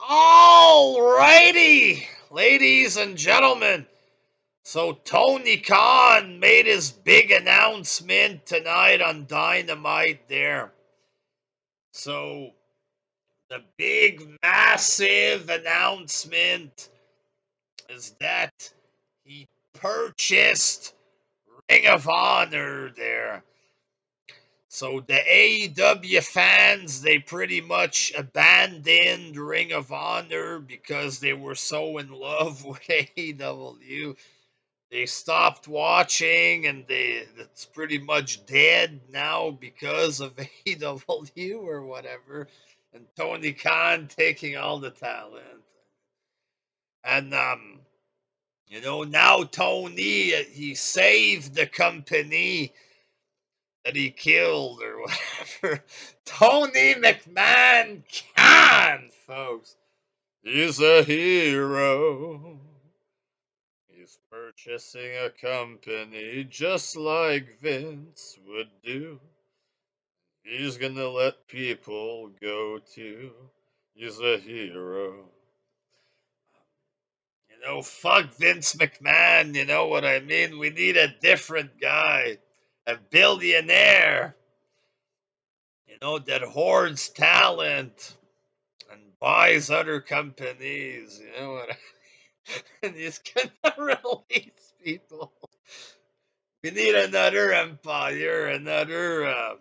Alrighty, ladies and gentlemen. So Tony Khan made his big announcement tonight on Dynamite there. So the big, massive announcement is that he purchased Ring of Honor there. So the AEW fans, they pretty much abandoned Ring of Honor because they were so in love with AEW. They stopped watching and it's pretty much dead now because of AEW or whatever. And Tony Khan taking all the talent. And now Tony he saved the company that he killed or whatever. Tony McMahon can, folks. He's a hero. He's purchasing a company just like Vince would do. He's gonna let people go too. He's a hero. Fuck Vince McMahon, you know what I mean? We need a different guy. A billionaire. That hoards talent and buys other companies. You know what? And he's gonna release people. We need another empire, another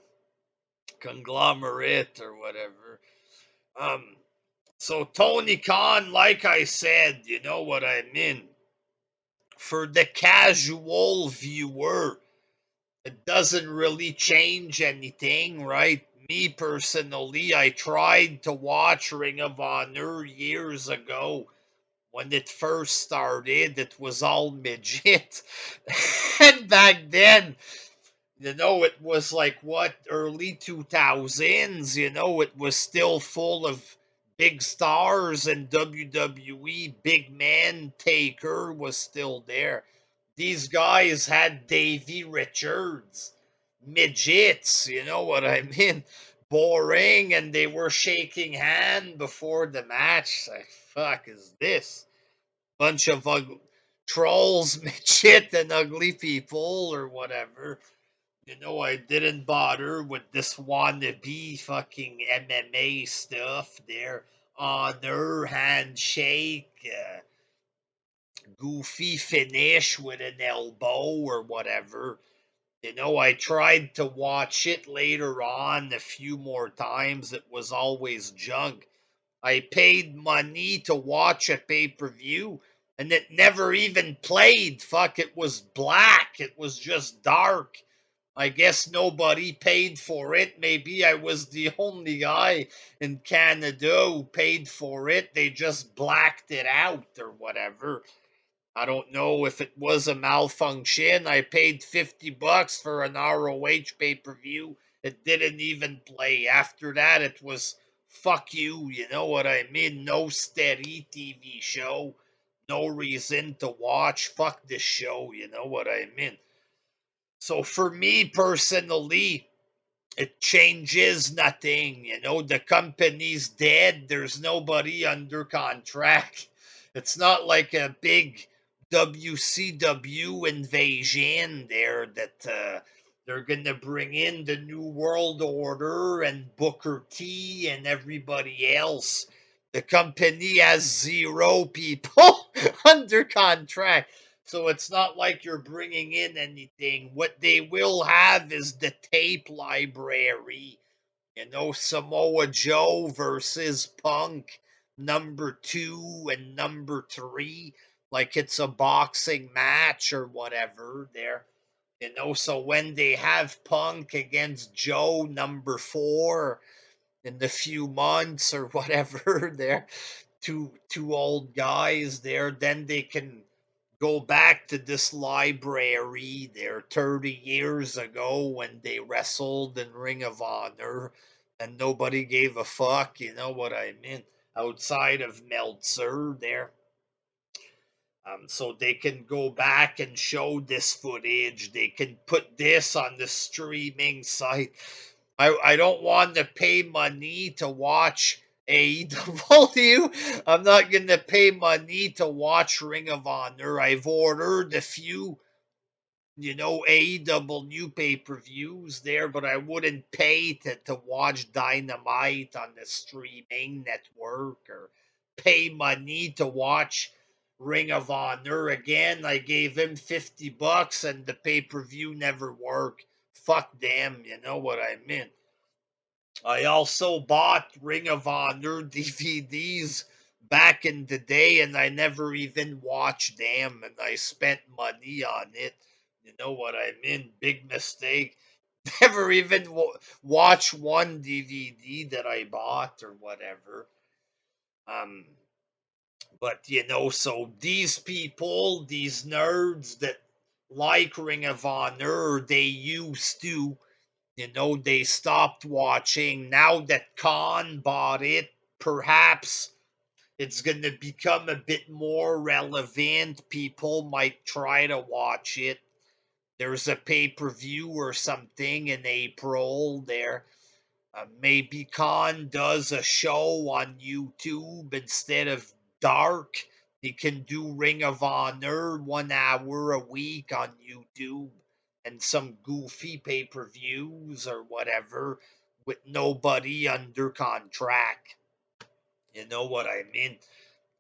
conglomerate or whatever. Um, so Tony Khan, like I said, you know what I mean. For the casual viewer, it doesn't really change anything, right? Me personally, I tried to watch Ring of Honor years ago. When it first started, it was all midget. And back then, it was like what, early 2000s, it was still full of big stars and WWE. Big Man Taker was still there. These guys had Davey Richards, midgets, you know what I mean? Boring, and they were shaking hand before the match. Like, fuck is this? Bunch of trolls, midget, and ugly people, or whatever. I didn't bother with this wannabe fucking MMA stuff there. Honor, handshake, goofy finish with an elbow or whatever. I tried to watch it later on a few more times. It was always junk. I paid money to watch a pay per view and it never even played. Fuck, it was black. It was just dark. I guess nobody paid for it. Maybe I was the only guy in Canada who paid for it. They just blacked it out or whatever. I don't know if it was a malfunction. I paid $50 for an ROH pay per view. It didn't even play. After that, it was fuck you. You know what I mean? No steady TV show. No reason to watch. Fuck this show. You know what I mean? So for me personally, it changes nothing. The company's dead. There's nobody under contract. It's not like a big WCW invasion there that they're going to bring in the New World Order and Booker T and everybody else. The company has zero people under contract. So it's not like you're bringing in anything. What they will have is the tape library. Samoa Joe versus Punk, number 2 and number 3. Like it's a boxing match or whatever there. So when they have Punk against Joe, number 4, in the few months or whatever, they're two old guys there, then they can go back to this library there 30 years ago when they wrestled in Ring of Honor and nobody gave a fuck, you know what I mean? Outside of Meltzer there. So they can go back and show this footage. They can put this on the streaming site. I don't want to pay money to watch AEW. I'm not going to pay money to watch Ring of Honor. I've ordered a few, AEW pay-per-views there, but I wouldn't pay to watch Dynamite on the streaming network or pay money to watch Ring of Honor. Again, I gave him $50 and the pay-per-view never worked. Fuck them, you know what I mean? I also bought Ring of Honor DVDs back in the day and I never even watched them and I spent money on it. You know what I mean? Big mistake. Never even watch one DVD that I bought or whatever. Um, but so these people, these nerds that like Ring of Honor, they used to, they stopped watching. Now that Khan bought it, perhaps it's going to become a bit more relevant. People might try to watch it. There's a pay-per-view or something in April there. Maybe Khan does a show on YouTube instead of Dark. He can do Ring of Honor 1 hour a week on YouTube and some goofy pay per views or whatever with nobody under contract. You know what I mean?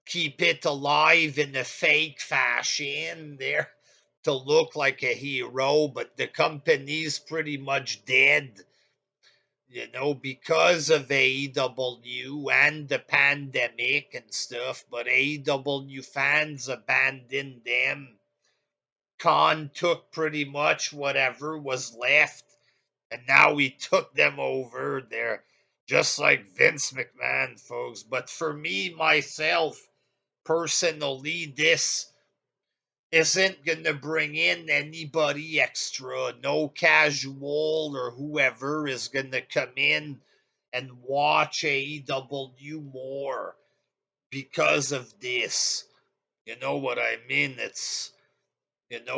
Keep it alive in a fake fashion there to look like a hero, but the company's pretty much dead, because of AEW and the pandemic and stuff, but AEW fans abandoned them. Khan took pretty much whatever was left, and now he took them over there, just like Vince McMahon, folks. But for me, myself, personally, this isn't going to bring in anybody extra. No casual or whoever is going to come in and watch AEW more because of this. You know what I mean? It's,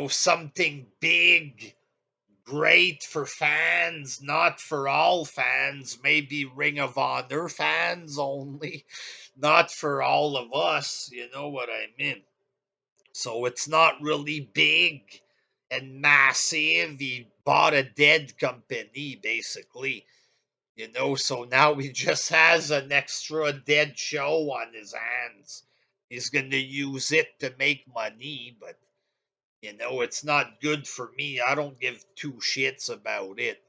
something big, great for fans, not for all fans. Maybe Ring of Honor fans only, not for all of us. You know what I mean? So it's not really big and massive. He bought a dead company, basically. So now he just has an extra dead show on his hands. He's going to use it to make money, but, it's not good for me. I don't give two shits about it.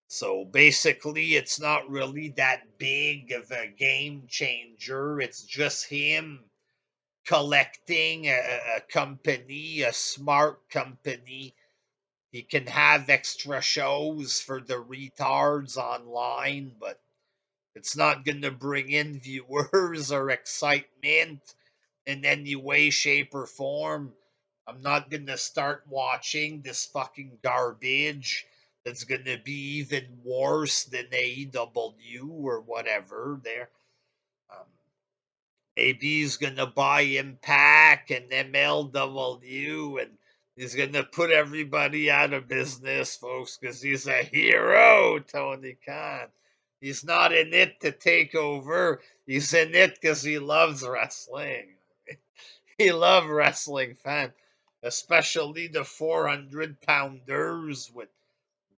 So basically, it's not really that big of a game changer. It's just him collecting a company, a smart company. He can have extra shows for the retards online, but it's not going to bring in viewers or excitement in any way, shape, or form. I'm not going to start watching this fucking garbage that's going to be even worse than AEW or whatever there. Um, Maybe he's gonna buy Impact and MLW, and he's gonna put everybody out of business, folks, because he's a hero, Tony Khan. He's not in it to take over. He's in it because he loves wrestling. He loves wrestling fans, especially the 400-pounders with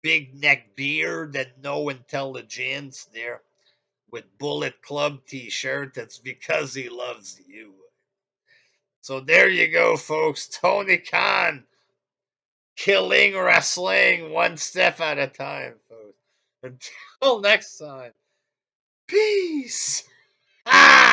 big neck beard and no intelligence there with Bullet Club t-shirt. That's because he loves you. So there you go, folks. Tony Khan killing wrestling one step at a time, folks. Until next time, peace. Ah!